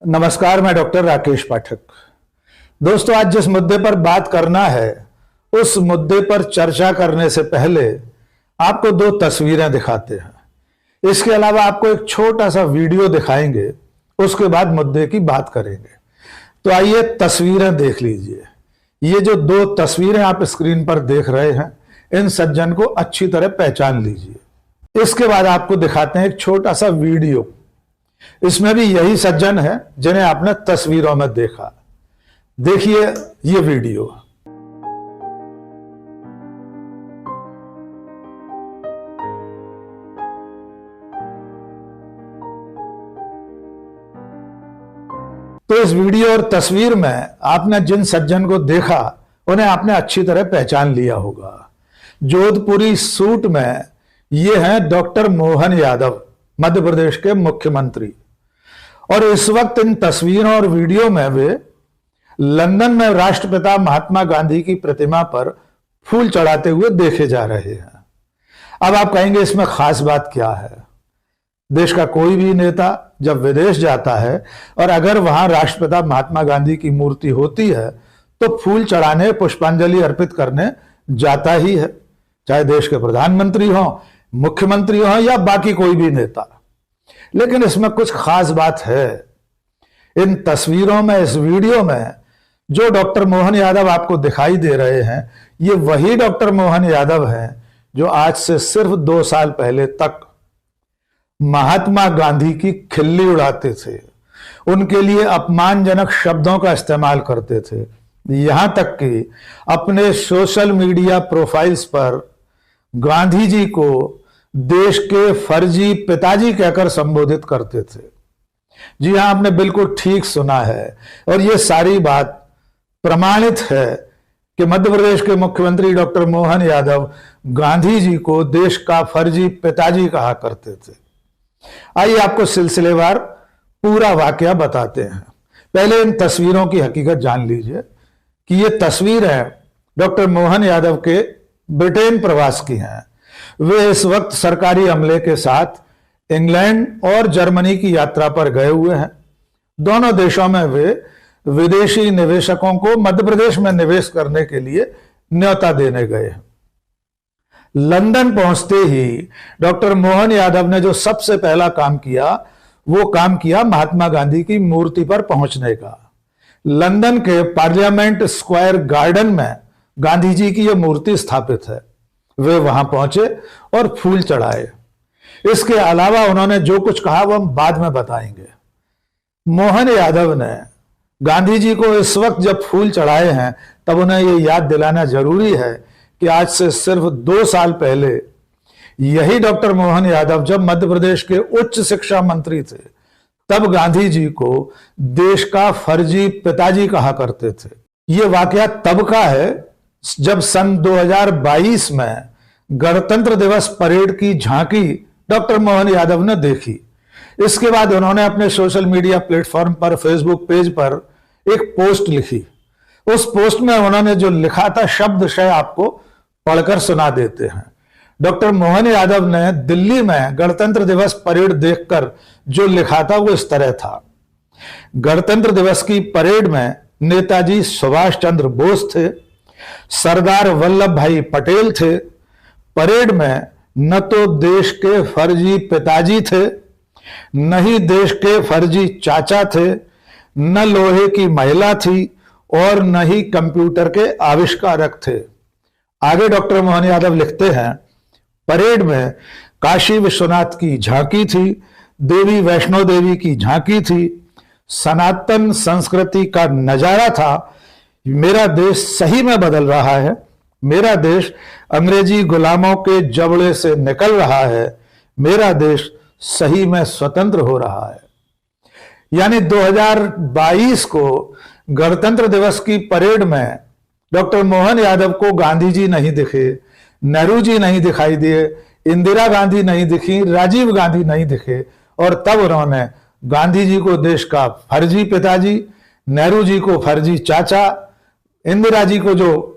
नमस्कार, मैं डॉक्टर राकेश पाठक। दोस्तों, आज जिस मुद्दे पर बात करना है उस मुद्दे पर चर्चा करने से पहले आपको दो तस्वीरें दिखाते हैं। इसके अलावा आपको एक छोटा सा वीडियो दिखाएंगे, उसके बाद मुद्दे की बात करेंगे। तो आइए तस्वीरें देख लीजिए। ये जो दो तस्वीरें आप स्क्रीन पर देख रहे हैं, इन सज्जन को अच्छी तरह पहचान लीजिए। इसके बाद आपको दिखाते हैं एक छोटा सा वीडियो। इसमें भी यही सज्जन है जिन्हें आपने तस्वीरों में देखा। देखिए ये वीडियो। तो इस वीडियो और तस्वीर में आपने जिन सज्जन को देखा उन्हें आपने अच्छी तरह पहचान लिया होगा। जोधपुरी सूट में ये हैं डॉक्टर मोहन यादव, मध्य प्रदेश के मुख्यमंत्री। और इस वक्त इन तस्वीरों और वीडियो में वे लंदन में राष्ट्रपिता महात्मा गांधी की प्रतिमा पर फूल चढ़ाते हुए देखे जा रहे हैं। अब आप कहेंगे इसमें खास बात क्या है? देश का कोई भी नेता जब विदेश जाता है और अगर वहां राष्ट्रपिता महात्मा गांधी की मूर्ति होती है तो फूल चढ़ाने, पुष्पांजलि अर्पित करने जाता ही है, चाहे देश के प्रधानमंत्री हों, मुख्यमंत्री हो या बाकी कोई भी नेता। लेकिन इसमें कुछ खास बात है। इन तस्वीरों में, इस वीडियो में जो डॉक्टर मोहन यादव आपको दिखाई दे रहे हैं, ये वही डॉक्टर मोहन यादव हैं जो आज से सिर्फ 2 साल पहले तक महात्मा गांधी की खिल्ली उड़ाते थे, उनके लिए अपमानजनक शब्दों का इस्तेमाल करते थे, यहां तक कि अपने सोशल मीडिया प्रोफाइल्स पर गांधी जी को देश के फर्जी पिताजी कहकर संबोधित करते थे। जी हां, आपने बिल्कुल ठीक सुना है। और यह सारी बात प्रमाणित है कि मध्य प्रदेश के मुख्यमंत्री डॉक्टर मोहन यादव गांधी जी को देश का फर्जी पिताजी कहा करते थे। आइए आपको सिलसिलेवार पूरा वाकया बताते हैं। पहले इन तस्वीरों की हकीकत जान लीजिए कि ये तस्वीरें डॉक्टर मोहन यादव के ब्रिटेन प्रवास की हैं। वे इस वक्त सरकारी अमले के साथ इंग्लैंड और जर्मनी की यात्रा पर गए हुए हैं। दोनों देशों में वे विदेशी निवेशकों को मध्य प्रदेश में निवेश करने के लिए न्योता देने गए हैं। लंदन पहुंचते ही डॉक्टर मोहन यादव ने जो सबसे पहला काम किया, वो काम किया महात्मा गांधी की मूर्ति पर पहुंचने का। लंदन के पार्लियामेंट स्क्वायर गार्डन में गांधी जी की यह मूर्ति स्थापित है। वे वहां पहुंचे और फूल चढ़ाए। इसके अलावा उन्होंने जो कुछ कहा वो हम बाद में बताएंगे। मोहन यादव ने गांधी जी को इस वक्त जब फूल चढ़ाए हैं तब उन्हें यह याद दिलाना जरूरी है कि आज से सिर्फ 2 साल पहले यही डॉक्टर मोहन यादव जब मध्य प्रदेश के उच्च शिक्षा मंत्री थे तब गांधी जी को देश का फर्जी पिताजी कहा करते थे। यह वाकया तब का है जब सन 2022 में गणतंत्र दिवस परेड की झांकी डॉक्टर मोहन यादव ने देखी। इसके बाद उन्होंने अपने सोशल मीडिया प्लेटफॉर्म पर, फेसबुक पेज पर एक पोस्ट लिखी। उस पोस्ट में उन्होंने जो लिखा था शब्दशः आपको पढ़कर सुना देते हैं। डॉक्टर मोहन यादव ने दिल्ली में गणतंत्र दिवस परेड देखकर जो लिखा था वो इस तरह था। गणतंत्र दिवस की परेड में नेताजी सुभाष चंद्र बोस थे, सरदार वल्लभ भाई पटेल थे। परेड में न तो देश के फर्जी पिताजी थे, न ही देश के फर्जी चाचा थे, न लोहे की महिला थी और न ही कंप्यूटर के आविष्कारक थे। आगे डॉक्टर मोहन यादव लिखते हैं, परेड में काशी विश्वनाथ की झांकी थी, देवी वैष्णो देवी की झांकी थी, सनातन संस्कृति का नजारा था। मेरा देश सही में बदल रहा है, मेरा देश अंग्रेजी गुलामों के जबड़े से निकल रहा है, मेरा देश सही में स्वतंत्र हो रहा है। यानी 2022 को गणतंत्र दिवस की परेड में डॉक्टर मोहन यादव को गांधी जी नहीं दिखे, नेहरू जी नहीं दिखाई दिए, इंदिरा गांधी नहीं दिखी, राजीव गांधी नहीं दिखे, और तब उन्होंने गांधी जी को देश का फर्जी पिताजी, नेहरू जी को फर्जी चाचा, इंदिरा जी को जो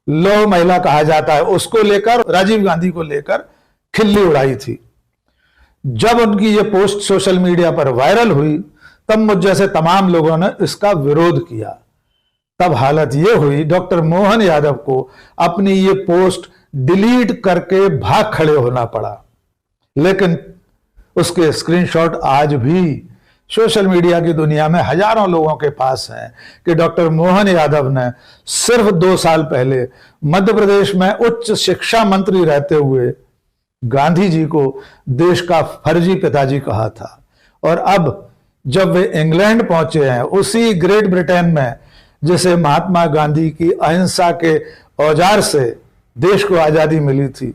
लौह महिला कहा जाता है उसको लेकर, राजीव गांधी को लेकर खिल्ली उड़ाई थी। जब उनकी ये पोस्ट सोशल मीडिया पर वायरल हुई तब मुझ जैसे तमाम लोगों ने इसका विरोध किया। तब हालत यह हुई, डॉक्टर मोहन यादव को अपनी ये पोस्ट डिलीट करके भाग खड़े होना पड़ा। लेकिन उसके स्क्रीनशॉट आज भी सोशल मीडिया की दुनिया में हजारों लोगों के पास हैं कि डॉक्टर मोहन यादव ने सिर्फ 2 साल पहले मध्य प्रदेश में उच्च शिक्षा मंत्री रहते हुए गांधी जी को देश का फर्जी पिताजी कहा था। और अब जब वे इंग्लैंड पहुंचे हैं, उसी ग्रेट ब्रिटेन में जिसे महात्मा गांधी की अहिंसा के औजार से देश को आजादी मिली थी,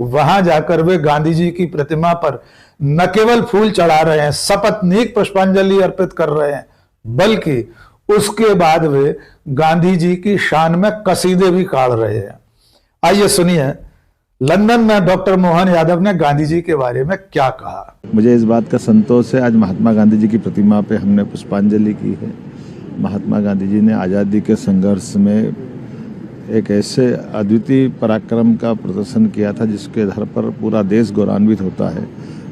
वहां जाकर वे गांधी जी की प्रतिमा पर न केवल फूल चढ़ा रहे हैं, सपत्नीक पुष्पांजलि अर्पित कर रहे हैं, बल्कि उसके बाद वे गांधी जी की शान में कसीदे भी काढ़ रहे हैं। आइए सुनिए लंदन में डॉक्टर मोहन यादव ने गांधी जी के बारे में क्या कहा। मुझे इस बात का संतोष है, आज महात्मा गांधी जी की प्रतिमा पे हमने पुष्पांजलि की है। महात्मा गांधी जी ने आज़ादी के संघर्ष में एक ऐसे अद्वितीय पराक्रम का प्रदर्शन किया था जिसके आधार पर पूरा देश गौरवान्वित होता है।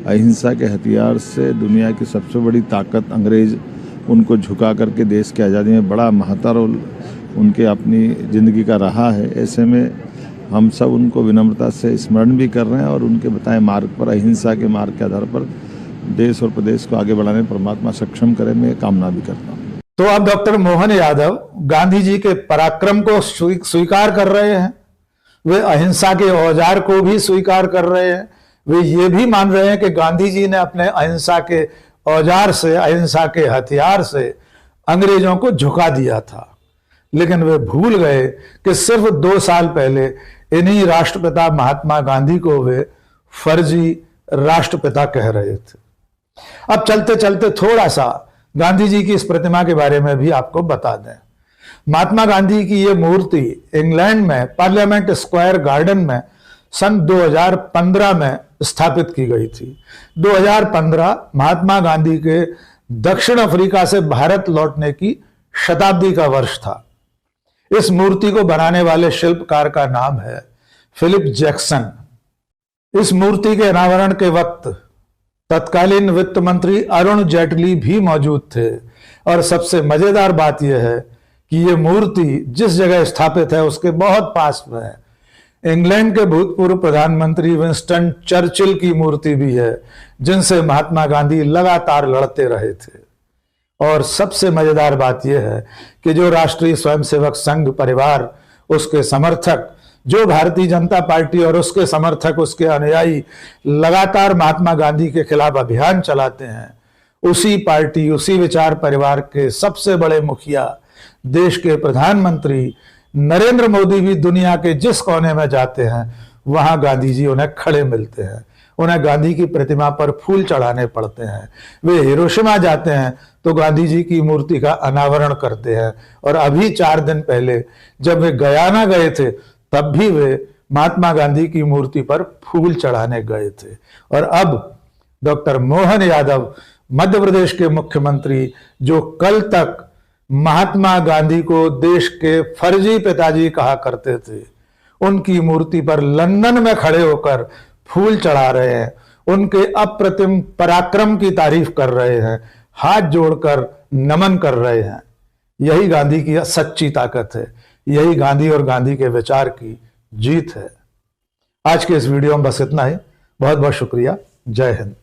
अहिंसा के हथियार से दुनिया की सबसे बड़ी ताकत अंग्रेज उनको झुका करके देश की आज़ादी में बड़ा महत्वपूर्ण रोल उनके अपनी ज़िंदगी का रहा है। ऐसे में हम सब उनको विनम्रता से स्मरण भी कर रहे हैं और उनके बताए मार्ग पर, अहिंसा के मार्ग के आधार पर देश और प्रदेश को आगे बढ़ाने परमात्मा सक्षम करे, मैं कामना भी करता हूँ। तो अब डॉक्टर मोहन यादव गांधी जी के पराक्रम को स्वीकार कर रहे हैं, वे अहिंसा के औजार को भी स्वीकार कर रहे हैं, वे ये भी मान रहे हैं कि गांधी जी ने अपने अहिंसा के औजार से, अहिंसा के हथियार से अंग्रेजों को झुका दिया था। लेकिन वे भूल गए कि सिर्फ 2 साल पहले इन्हीं राष्ट्रपिता महात्मा गांधी को वे फर्जी राष्ट्रपिता कह रहे थे। अब चलते चलते थोड़ा सा गांधी जी की इस प्रतिमा के बारे में भी आपको बता दें। महात्मा गांधी की ये मूर्ति इंग्लैंड में पार्लियामेंट स्क्वायर गार्डन में सन 2015 में स्थापित की गई थी। 2015 महात्मा गांधी के दक्षिण अफ्रीका से भारत लौटने की शताब्दी का वर्ष था। इस मूर्ति को बनाने वाले शिल्पकार का नाम है फिलिप जैक्सन। इस मूर्ति के अनावरण के वक्त तत्कालीन वित्त मंत्री अरुण जेटली भी मौजूद थे। और सबसे मजेदार बात यह है कि यह मूर्ति जिस जगह स्थापित है उसके बहुत पास में है इंग्लैंड के भूतपूर्व प्रधानमंत्री विंस्टन चर्चिल की मूर्ति भी है, जिनसे महात्मा गांधी लगातार लड़ते रहे थे। और सबसे मजेदार बात यह है कि जो राष्ट्रीय स्वयंसेवक संघ परिवार, उसके समर्थक, जो भारतीय जनता पार्टी और उसके समर्थक, उसके अनुयायी लगातार महात्मा गांधी के खिलाफ अभियान चलाते हैं, उसी पार्टी, उसी विचार परिवार के सबसे बड़े मुखिया, देश के प्रधानमंत्री नरेंद्र मोदी भी दुनिया के जिस कोने में जाते हैं वहां गांधी जी उन्हें खड़े मिलते हैं, उन्हें गांधी की प्रतिमा पर फूल चढ़ाने पड़ते हैं। वे हिरोशिमा जाते हैं तो गांधी जी की मूर्ति का अनावरण करते हैं। और अभी 4 दिन पहले जब वे गयाना गए थे तब भी वे महात्मा गांधी की मूर्ति पर फूल चढ़ाने गए थे। और अब डॉक्टर मोहन यादव मध्य प्रदेश के मुख्यमंत्री, जो कल तक महात्मा गांधी को देश के फर्जी पिताजी कहा करते थे, उनकी मूर्ति पर लंदन में खड़े होकर फूल चढ़ा रहे हैं, उनके अप्रतिम पराक्रम की तारीफ कर रहे हैं, हाथ जोड़कर नमन कर रहे हैं। यही गांधी की सच्ची ताकत है, यही गांधी और गांधी के विचार की जीत है। आज के इस वीडियो में बस इतना ही। बहुत बहुत शुक्रिया। जय हिंद।